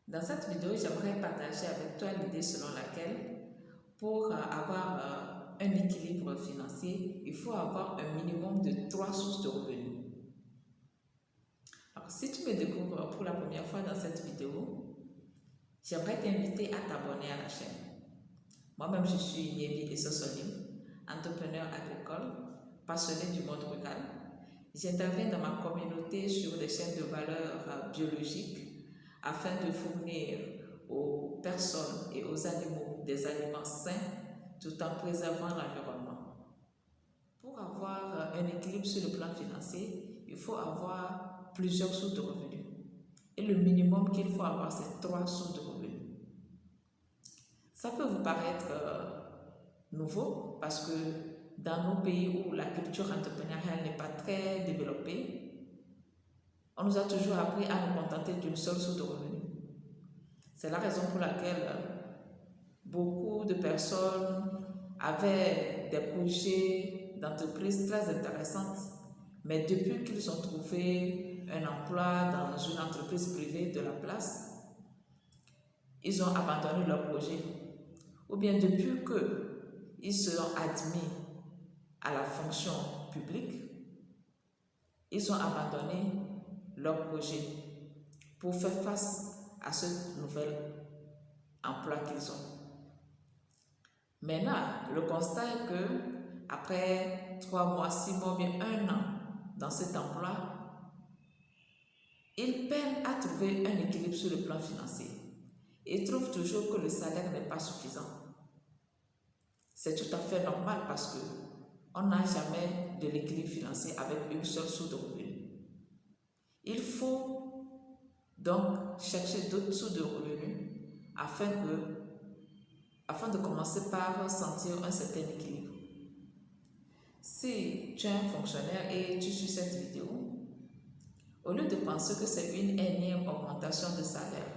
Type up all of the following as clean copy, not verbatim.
Dans cette vidéo, j'aimerais partager avec toi l'idée selon laquelle pour avoir un équilibre financier, il faut avoir un minimum de 3 sources de revenus. Alors, si tu me découvres pour la première fois dans cette vidéo, j'aimerais t'inviter à t'abonner à la chaîne. Moi-même, je suis Yebi Essosolim, entrepreneur agricole, passionné du monde rural. J'interviens dans ma communauté sur des chaînes de valeur biologiques afin de fournir aux personnes et aux animaux des aliments sains tout en préservant l'environnement. Pour avoir un équilibre sur le plan financier, il faut avoir plusieurs sources de revenus. Et le minimum qu'il faut avoir, c'est 3 sources de revenus. Ça peut vous paraître nouveau parce que dans nos pays où la culture entrepreneuriale n'est pas très développée, on nous a toujours appris à nous contenter d'une seule source de revenus. C'est la raison pour laquelle beaucoup de personnes avaient des projets d'entreprise très intéressants, mais depuis qu'ils ont trouvé un emploi dans une entreprise privée de la place, ils ont abandonné leur projet. Ou bien depuis qu'ils seront admis à la fonction publique, ils ont abandonné leur projet pour faire face à ce nouvel emploi qu'ils ont. Maintenant, le constat est que après 3 mois, 6 mois, bien 1 an dans cet emploi, ils peinent à trouver un équilibre sur le plan financier et trouvent toujours que le salaire n'est pas suffisant. C'est tout à fait normal parce que on n'a jamais de l'équilibre financier avec une seule source de revenus. Il faut donc chercher d'autres sources de revenus afin de commencer par sentir un certain équilibre. Si tu es un fonctionnaire et tu suis cette vidéo, au lieu de penser que c'est une énième augmentation de salaire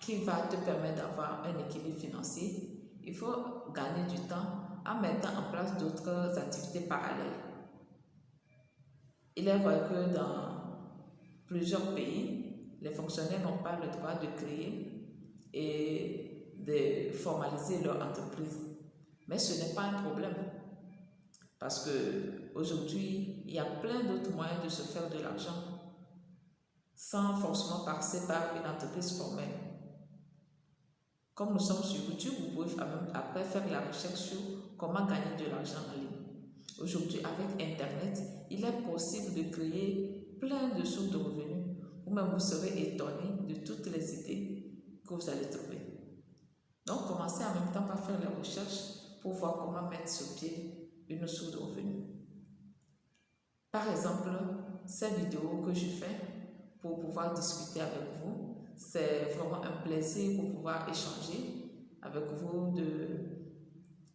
qui va te permettre d'avoir un équilibre financier, il faut gagner du temps en mettant en place d'autres activités parallèles. Il est vrai que dans plusieurs pays, les fonctionnaires n'ont pas le droit de créer et de formaliser leur entreprise. Mais ce n'est pas un problème parce qu'aujourd'hui, il y a plein d'autres moyens de se faire de l'argent sans forcément passer par une entreprise formelle. Comme nous sommes sur YouTube, vous pouvez après faire la recherche sur comment gagner de l'argent en ligne. Aujourd'hui, avec Internet, il est possible de créer plein de sources de revenus. Vous-même, vous serez étonné de toutes les idées que vous allez trouver. Donc, commencez en même temps par faire les recherches pour voir comment mettre sur pied une source de revenus. Par exemple, ces vidéos que je fais pour pouvoir discuter avec vous, c'est vraiment un plaisir pour pouvoir échanger avec vous de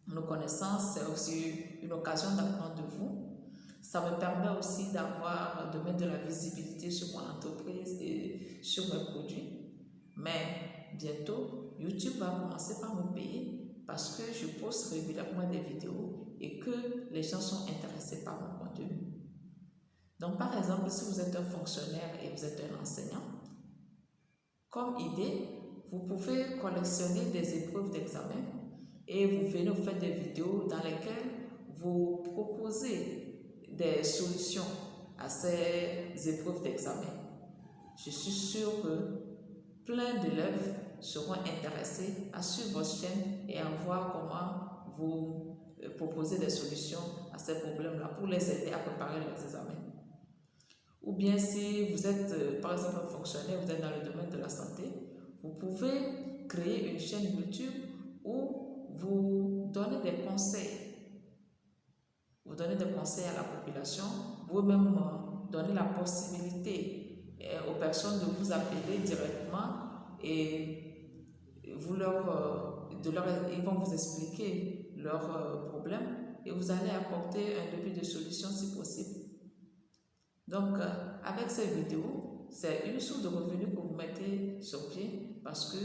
nos connaissances. C'est aussi une occasion d'apprendre de vous. Ça me permet aussi de mettre de la visibilité sur mon entreprise et sur mes produits. Mais bientôt, YouTube va commencer par me payer parce que je poste régulièrement des vidéos et que les gens sont intéressés par mon contenu. Donc, par exemple, si vous êtes un fonctionnaire et vous êtes un enseignant, comme idée, vous pouvez collectionner des épreuves d'examen et vous venez vous faire des vidéos dans lesquelles vous proposez des solutions à ces épreuves d'examen. Je suis sûre que plein d'élèves seront intéressés à suivre votre chaîne et à voir comment vous proposez des solutions à ces problèmes-là pour les aider à préparer leurs examens. Ou bien si vous êtes par exemple un fonctionnaire, vous êtes dans le domaine de la santé, vous pouvez créer une chaîne YouTube où vous donnez des conseils. Vous donnez des conseils à la population, vous-même donnez la possibilité aux personnes de vous appeler directement et ils vont vous expliquer leurs problèmes et vous allez apporter un début de solution si possible. Donc, avec ces vidéos, c'est une source de revenus que vous mettez sur pied parce que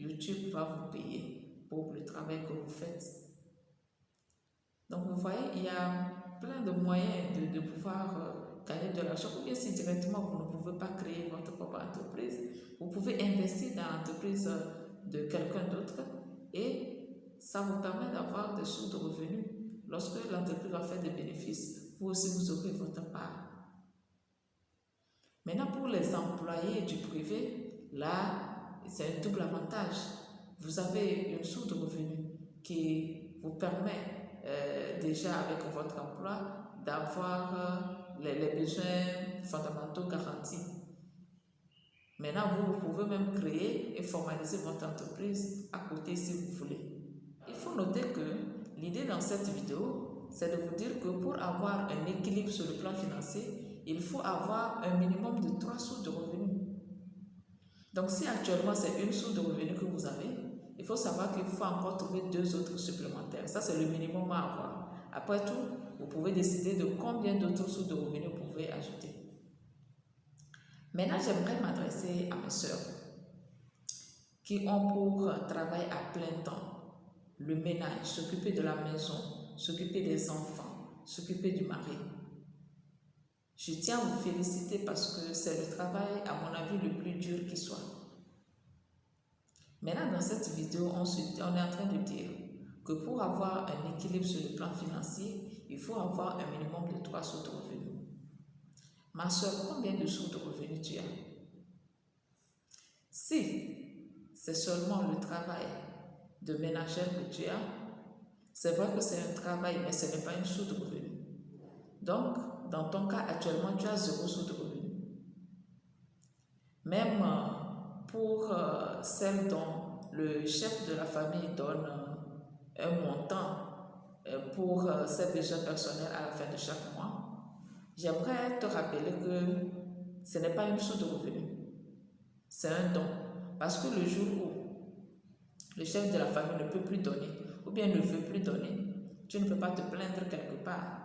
YouTube va vous payer pour le travail que vous faites. Donc, vous voyez, il y a plein de moyens de pouvoir gagner de l'argent. Ou bien si directement vous ne pouvez pas créer votre propre entreprise. Vous pouvez investir dans l'entreprise de quelqu'un d'autre et ça vous permet d'avoir des sources de revenus. Lorsque l'entreprise va faire des bénéfices, vous aussi vous aurez votre part. Maintenant, pour les employés du privé, là, c'est un double avantage. Vous avez une source de revenus qui vous permet déjà avec votre emploi d'avoir les besoins fondamentaux garantis. Maintenant, vous pouvez même créer et formaliser votre entreprise à côté si vous voulez. Il faut noter que l'idée dans cette vidéo, c'est de vous dire que pour avoir un équilibre sur le plan financier, il faut avoir un minimum de 3 sources de revenus. Donc, si actuellement c'est une source de revenus que vous avez, il faut savoir qu'il faut encore trouver 2 autres supplémentaires. Ça, c'est le minimum à avoir. Après tout, vous pouvez décider de combien d'autres sources de revenus vous pouvez ajouter. Maintenant, j'aimerais m'adresser à mes sœurs qui ont pour travail à plein temps le ménage, s'occuper de la maison, s'occuper des enfants, s'occuper du mari. Je tiens à vous féliciter parce que c'est le travail, à mon avis, le plus dur qui soit. Maintenant, dans cette vidéo, on est en train de dire que pour avoir un équilibre sur le plan financier, il faut avoir un minimum de 3 sources de revenus. Ma soeur, combien de sources de revenus tu as? Si c'est seulement le travail de ménagère que tu as, c'est vrai que c'est un travail, mais ce n'est pas une source de revenus. Donc, dans ton cas, actuellement, tu as 0 source de revenus. Même pour celle dont le chef de la famille donne un montant pour ses besoins personnels à la fin de chaque mois, j'aimerais te rappeler que ce n'est pas une source de revenus, c'est un don. Parce que le jour où le chef de la famille ne peut plus donner, ou bien ne veut plus donner, tu ne peux pas te plaindre quelque part.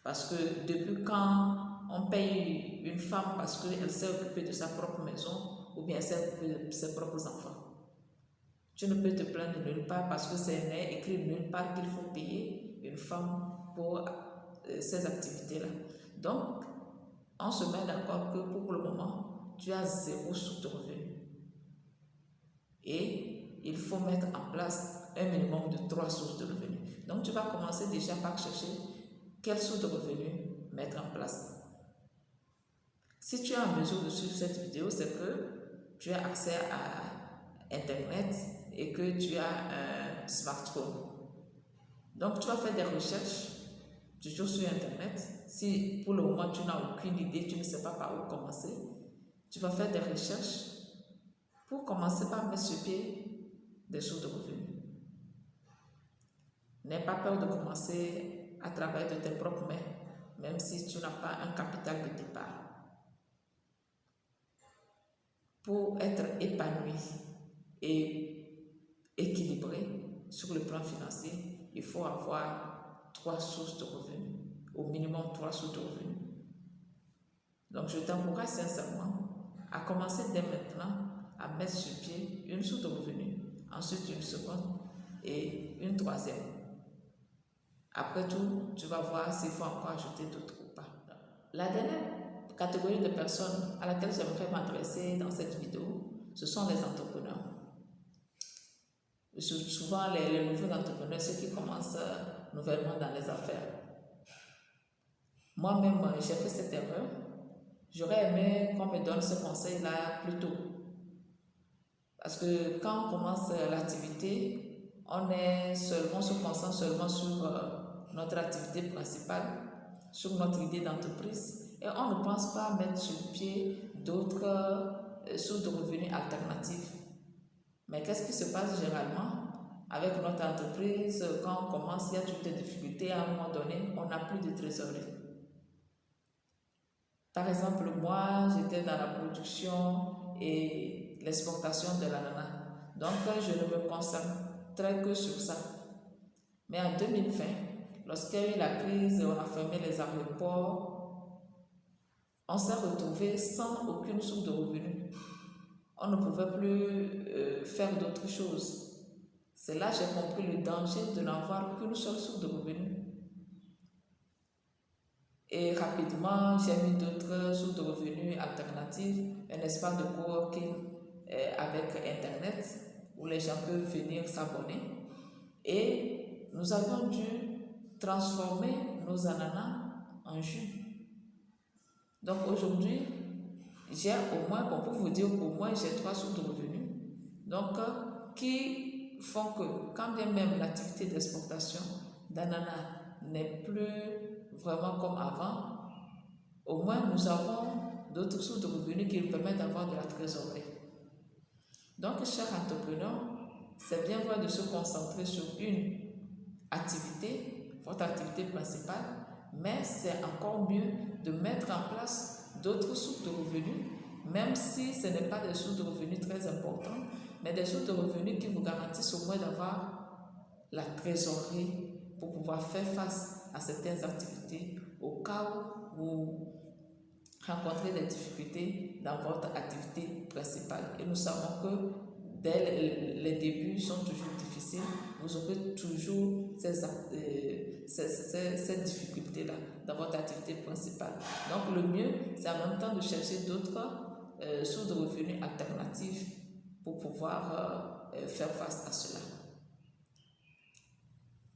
Parce que depuis quand on paye une femme parce qu'elle s'est occupée de sa propre maison, ou bien elle s'est occupée de ses propres enfants, tu ne peux te plaindre nulle part parce que c'est écrit nulle part qu'il faut payer une femme pour ces activités-là. Donc, on se met d'accord que pour le moment, tu as 0 source de revenus. Et il faut mettre en place un minimum de 3 sources de revenus. Donc, tu vas commencer déjà par chercher quelle source de revenus mettre en place. Si tu es en mesure de suivre cette vidéo, c'est que tu as accès à Internet et que tu as un smartphone. Donc, tu vas faire des recherches toujours sur Internet. Si pour le moment tu n'as aucune idée, tu ne sais pas par où commencer, tu vas faire des recherches pour commencer par mettre sur pied des sources de revenus. N'aie pas peur de commencer à travailler de tes propres mains, même si tu n'as pas un capital de départ. Pour être épanoui et équilibré sur le plan financier, il faut avoir 3 sources de revenus, au minimum 3 sources de revenus. Donc, je t'encourage sincèrement à commencer dès maintenant à mettre sur pied une source de revenus, ensuite une seconde et une troisième. Après tout, tu vas voir s'il faut encore ajouter d'autres ou pas. La dernière catégorie de personnes à laquelle j'aimerais m'adresser dans cette vidéo, ce sont les entrepreneurs. Souvent, les nouveaux entrepreneurs, ceux qui commencent nouvellement dans les affaires. Moi-même, j'ai fait cette erreur. J'aurais aimé qu'on me donne ce conseil-là plus tôt. Parce que quand on commence l'activité, on se concentre seulement sur notre activité principale, sur notre idée d'entreprise, et on ne pense pas mettre sur pied d'autres sources de revenus alternatives. Mais qu'est-ce qui se passe généralement avec notre entreprise? Quand on commence, il y a toutes les difficultés. À un moment donné, on n'a plus de trésorerie. Par exemple, moi, j'étais dans la production et l'exportation de l'ananas. Donc, je ne me concentrais que sur ça. Mais en 2020, lorsqu'il y a eu la crise et on a fermé les aéroports, on s'est retrouvé sans aucune source de revenus. On ne pouvait plus faire d'autres choses. C'est là que j'ai compris le danger de n'avoir qu'une seule source de revenus. Et rapidement, j'ai mis d'autres sources de revenus alternatives, un espace de coworking avec Internet où les gens peuvent venir s'abonner. Et nous avons dû transformer nos ananas en jus. Donc aujourd'hui, j'ai au moins, bon, pour vous dire, au moins j'ai 3 sources de revenus. Donc, qui font que quand bien même l'activité d'exportation d'ananas n'est plus vraiment comme avant, au moins nous avons d'autres sources de revenus qui nous permettent d'avoir de la trésorerie. Donc, chers entrepreneurs, c'est bien vrai de se concentrer sur une activité, votre activité principale, mais c'est encore mieux de mettre en place d'autres sources de revenus, même si ce n'est pas des sources de revenus très importantes, mais des sources de revenus qui vous garantissent au moins d'avoir la trésorerie pour pouvoir faire face à certaines activités au cas où vous rencontrez des difficultés dans votre activité principale. Et nous savons que dès les débuts sont toujours difficiles, vous aurez toujours ces difficultés-là dans votre activité principale. Donc le mieux, c'est en même temps de chercher d'autres sources de revenus alternatives pour pouvoir faire face à cela.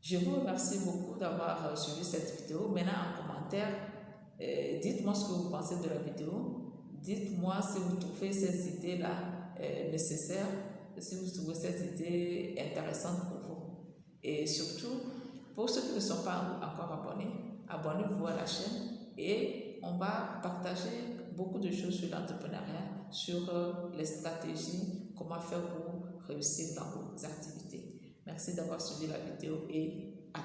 Je vous remercie beaucoup d'avoir suivi cette vidéo. Maintenant, en commentaire, dites-moi ce que vous pensez de la vidéo. Dites-moi si vous trouvez ces idées-là nécessaires, si vous trouvez ces idées intéressantes pour vous. Et surtout, pour ceux qui ne sont pas encore abonnés, abonnez-vous à la chaîne et on va partager beaucoup de choses sur l'entrepreneuriat, sur les stratégies, comment faire pour réussir dans vos activités. Merci d'avoir suivi la vidéo et à